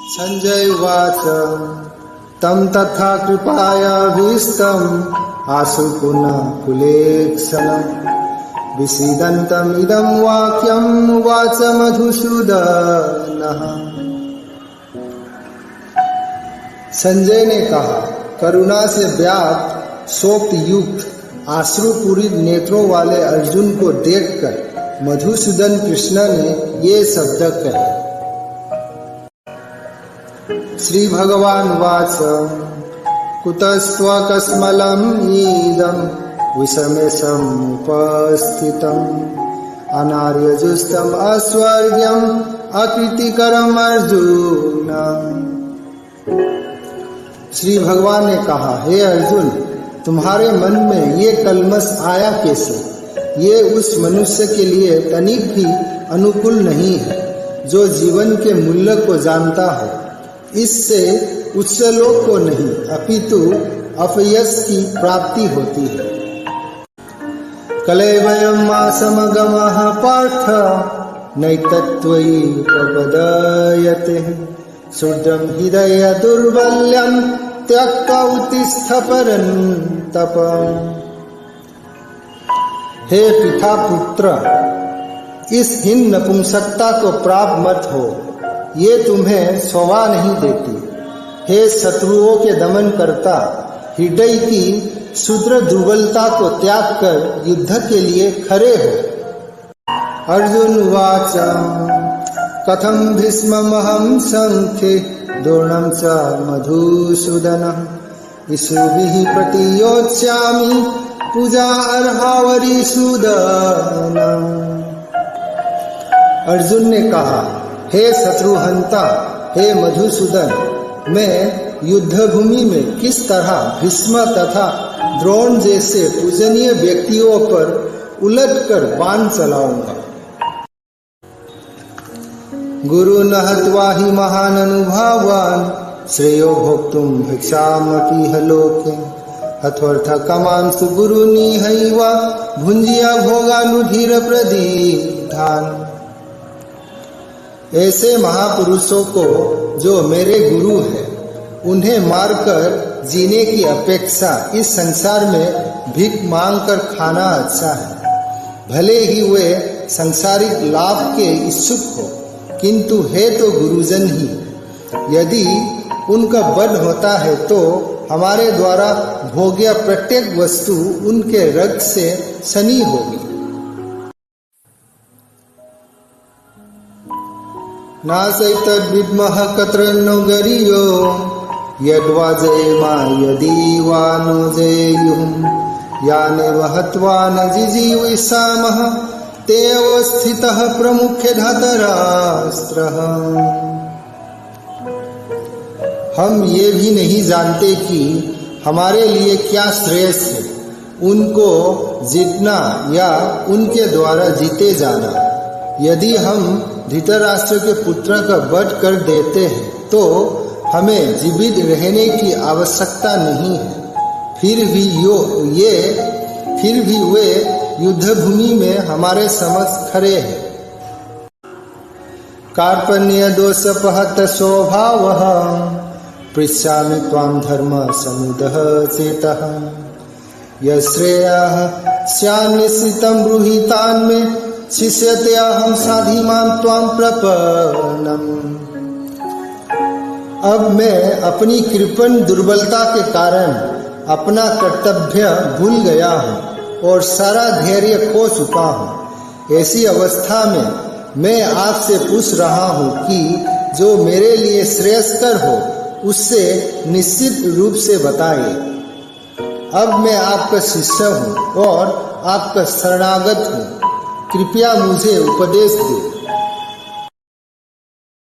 संजय उवाच तं तथा कृपायाभीष्टम् आशु पुनः कुलेक्षणम् विषीदन्तमिदं वाक्यम् उवाच मधुसूदनः। संजय ने कहा, करुणा से व्याप्त शोक युक्त आश्रुपूरित नेत्रों वाले अर्जुन को देखकर मधुसूदन कृष्ण ने ये शब्द कहे। श्री भगवान वाच कुतस्त्वकस्मलम् ईदं विषमे समुपस्थितम् अनार्यजुष्टम् अस्वर्ग्यम् अकृतिकरम् अर्जुन। श्री भगवान ने कहा, हे अर्जुन, तुम्हारे मन में ये कलमश आया कैसे? ये उस मनुष्य के लिए तनिक भी अनुकूल नहीं है जो जीवन के मूल्य को जानता हो। इससे उच्च लोक को नहीं अपितु अपयश की प्राप्ति होती है। कलेवयं समगमः पार्थ नैतत्त्वयि उपपदयते शूद्रं हृदय दुर्बल्यं त्यक्त्वा उत्तिष्ठ परन्तप। हे पिता पुत्र, इस हीन नपुंसकता को प्राप्त मत हो, ये तुम्हें शोभा नहीं देती। हे शत्रुओं के दमन करता, हृदय की शूद्र दुर्बलता को त्याग कर युद्ध के लिए खड़े हो। अर्जुन उवाच कथं भीष्ममहं संख्ये द्रोणं च मधुसूदन इषुभिः प्रतियोत्स्यामि पूजा अर्हावरीसूदन। अर्जुन ने कहा, हे शत्रुहंता, हे मधुसूदन, मैं युद्ध भूमि में किस तरह भीष्म तथा द्रोण जैसे पूजनीय व्यक्तियों पर उलटकर बाण चलाऊंगा। गुरु न हत्वा हि महान अनुभावान श्रेयो भोक्तुम भिक्षामपीह लोके अथर्थ कमांसु गुरु निहैवा भुंजिया भोगानुधीर प्रदीधान। ऐसे महापुरुषों को जो मेरे गुरु हैं, उन्हें मारकर जीने की अपेक्षा इस संसार में भीख मांगकर खाना अच्छा है। भले ही वे सांसारिक लाभ के इच्छुक हो, किंतु है तो गुरुजन ही। यदि उनका वध होता है तो हमारे द्वारा भोग्य प्रत्येक वस्तु उनके रक्त से सनी होगी। नासैतद्विद्मः कतरन्नो गरियो यद्वा जयेमा यदि वा नो जयेयुः यानेव हत्वा न जिजीविषामः ते अवस्थितः प्रमुखे धातरास्त्रः। हम ये भी नहीं जानते कि हमारे लिए क्या श्रेष्ठ है, उनको जीतना या उनके द्वारा जीते जाना। यदि हम धृतराष्ट्र के पुत्र का वध कर देते हैं तो हमें जीवित रहने की आवश्यकता नहीं है। फिर भी वे युद्ध भूमि में हमारे समक्ष खड़े हैं। कार्पण्य दोषपहत स्वभावः पृच्छामि त्वां धर्म समुदः चेतः यश्रेयः स्यान्निश्चितं ब्रूहि तान्मे शिष्यते अहं साधिमां त्वां प्रपन्नम्। अब मैं अपनी कृपण दुर्बलता के कारण अपना कर्तव्य भूल गया हूँ और सारा धैर्य खो चुका हूँ। ऐसी अवस्था में मैं आपसे पूछ रहा हूँ कि जो मेरे लिए श्रेयस्कर हो उससे निश्चित रूप से बताइए। अब मैं आपका शिष्य हूँ और आपका शरणागत हूँ, कृपया मुझे उपदेश दे।